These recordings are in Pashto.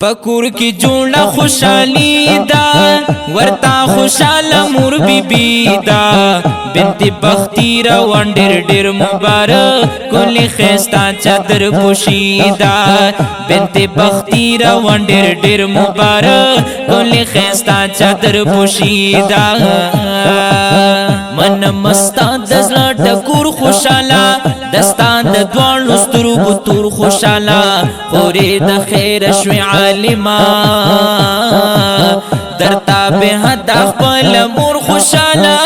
پکور کی جوړه خوشحالی دا ورتا خوشاله مور بی بی دا بنت بختی روان ډیر مبارک کلی خستا چادر پوشیدا بنت بختی روان ډیر مبارک کلی خستا چادر پوشیدا من مستا دزلا ټکور خوشاله دستان د دوانو سترګو تور خوشاله خورې د خیر شوي عالما درتا به حد خپل مور خوشاله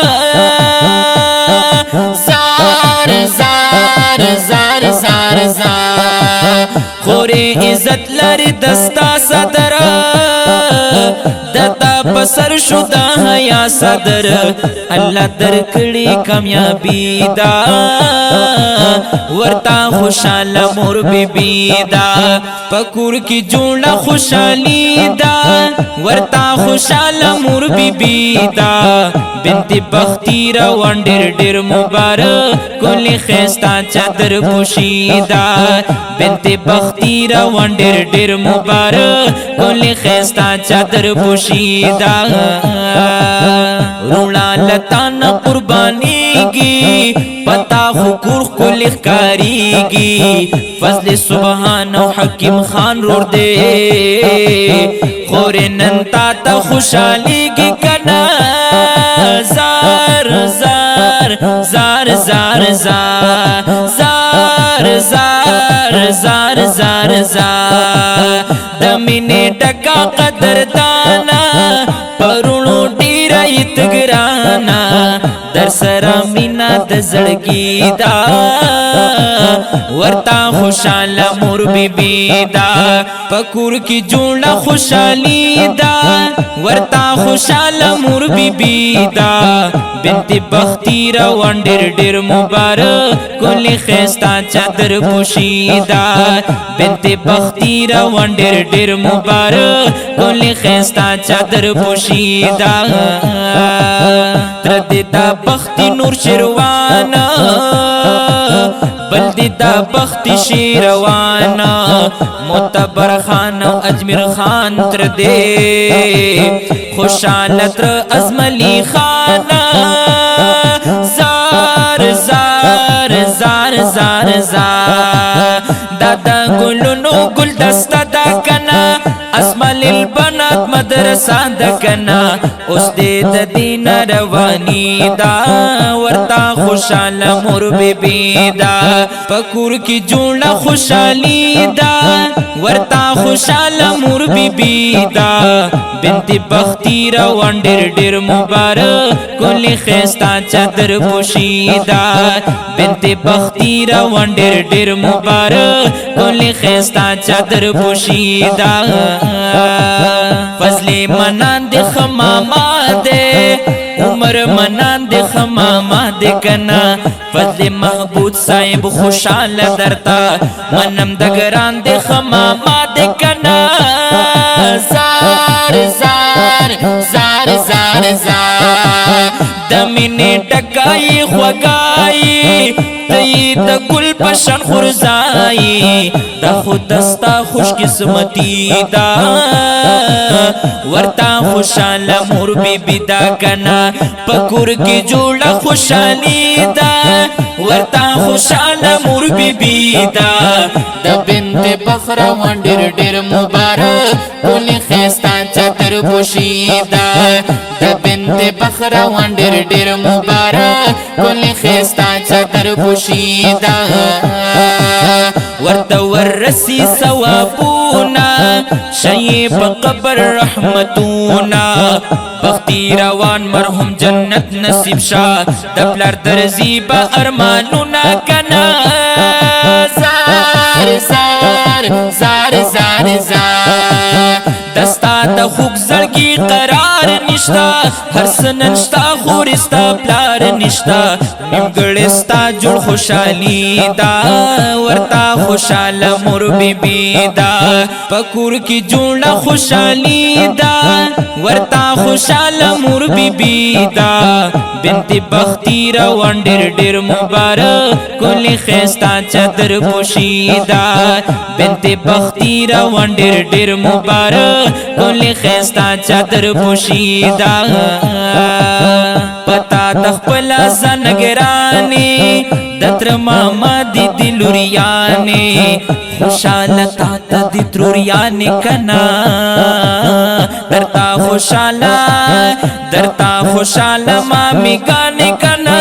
زار زار زار زار زار خورې عزت لري دستا صدر دتا بسر شو دا حیا صدر الله درکړي کامیابی دا ورتا خوشاله مور بی بی دا پکور کی جوړه خوشحالی دا ورتا خوشاله مور بی بی دا بنت بختی روان ډیر مبارک کلی خستا چادر پوشیدا بنت بختی روان ډیر مبارک کلی خستا چادر پوشیدا رونا لتان قربانیگی پتا خکور کل اخکاریگی فضل سبحان و حکیم خان رور دے خور ننتا تا خوشحالیگی کنا زار زار زار زار زار زار زار زار زار زار دمینی ڈکا قدر دانا پرونو ډیره اتګرانا در سره مینا د زړګي دا ورتا خوشاله مور بی بی دا پکور کی جوړه خوشحالی دا ورتا خوشاله مور بی بی دا بنت بختی روان ډیر مبارک کلی خستا چادر پوشیدا بنت بختی روان ډیر مبارک کلی خستا چادر پوشیدا تر دې دا بختی نور شیروانا بل دې دا بختی شیروانا معتبر خان او اجمیر خان تر دې خوشاله تر ازملی خانا زار زار زار زار زار دادا گلونو گل دستا دا کنا اسمال البنات مدرسہ دا کنا اس دے دا دین روانی دا ورتا خوشاله مور بی بی دا پکور کی جوړه خوشحالی دا ورتا خوشاله مور بی بی دا بنت بختی روان ډیر مبارک کلی خستا چادر پوشیدا بنت بختی روان ډیر مبارک کلی خستا چادر پوشیدا فضل منان د خماما دے عمر منان د خماما دے کنا فضل محبوب صاحب خوشاله درتا منم دگران د خماما دے کنا زار زار زار زار زار دمینی ټکای خوګای تی د گل پشن خورزائی دا خود دستا خوش قسمتی دا ورتا خوشاله مور بی بی دا کنا پکور کی جوړه خوشحالی دا ورتا خوشاله مور بی بی دا د بنت بخروان ډیر مبارک کلی خستا چادر پوشیدا د بنت بخروان ډیر مبارک کلی خستا چادر پوشیدا ورته ورسی ثوابونا شیب قبر رحمتونا بختی روان مرحوم جنت نصیب شاه د پلار درزی با ارمانونا کنا زار زار زار زار زار دستا د خوږ زړګي قرار نشتا هر سننشتا خورستا پلار نشتا نیمګړستا جوړ خوشحالی دا ورتا خوشحال مور بی بی دا پکور کی جوړه خوشحالی دا ورتا خوشحال مور بی بی دا بنت بختی روان ډیر مبارک کلی خستا چادر پوشیدا بنت بختی روان ډیر مبارک کلی خستا چادر پوشیدا پتا تخپل زنګرانی دتر ماما دی دلوریانی خوشحال تا دی تروریانی کنا درتا خوشحال مامی گانی کنا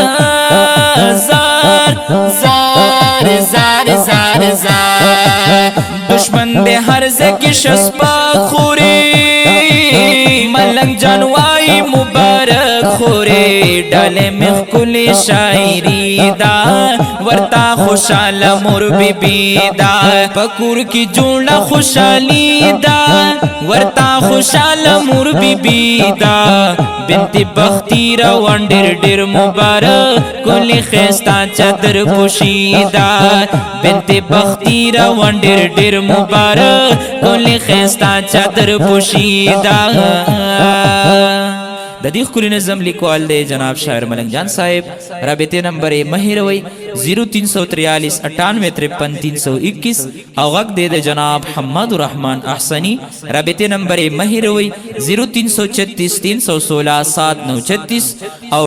زار زار زار زار زار دشمن دے ہر زکی شسپا خوری ملنگ جانوائی مبارک خوری ڈالے میں کلی شاعری دا ورتا خوشحال مور بی بی دا پکور کی جوڑا خوشحالی دا ورتا خوشحال مور بی بی دا بنت بختی روان ډیر مبارک کلی خستا چادر پوشیدا بنت بختی روان ډیر مبارک کلی خستا چادر پوشیدا د دې خولي نظم لیکوال دی جناب شاعر ملنګ جان صاحب رابطه نمبر مهروي 0343 98 53 321 او غږ دی د جناب حماد الرحمن احسنی رابطه نمبر مهروي 0336 316 7936 او